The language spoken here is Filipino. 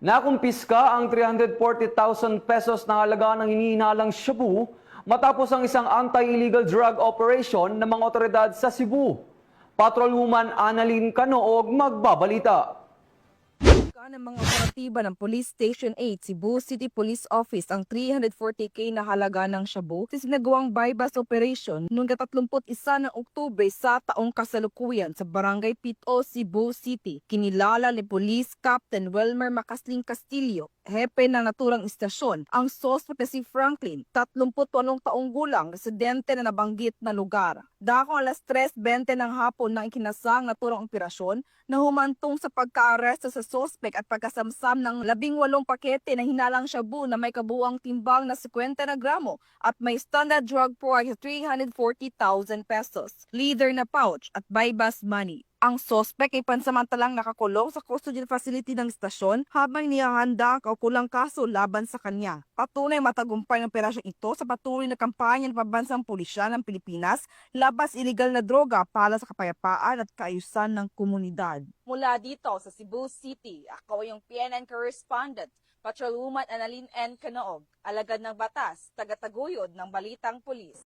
Nakumpiska ang 340,000 pesos na halaga ng hinihinalang shabu matapos ang isang anti-illegal drug operation ng mga otoridad sa Cebu. Patrolwoman Annalyn Canoog magbabalita. Ng mga operatiba ng Police Station 8, Cebu City Police Office ang 340K na halaga ng shabu sa sinagawang bypass operation noong 31 ng Oktubre sa taong kasalukuyan sa Barangay Pito, Cebu City. Kinilala ni Police Captain Welmer Macasling Castillo, hepe ng naturang istasyon, ang suspect na si Franklin, 38 taong gulang, residente na nabanggit na lugar. Dakong alas 3:20 ng hapon nang ikinasang naturang operasyon na humantong sa pagka-aresto sa suspect at pagkasamsam ng 18 pakete na hinalang shabu na may kabuuang timbang na 50 na gramo at may standard drug price na 340,000 pesos, leather na pouch at bypass money. Ang suspect ay pansamantalang nakakulong sa custodial facility ng istasyon habang nihahanda ang kaukulang kaso laban sa kanya. Patunay matagumpay ng operasyong ito sa patuloy na kampanya ng pambansang pulisya ng Pilipinas labas iligal na droga para sa kapayapaan at kaayusan ng komunidad. Mula dito sa Cebu City, ako yung PNN correspondent, Patrolwoman Annalyn N. Canoog, alagad ng batas, tagataguyod ng Balitang Pulis.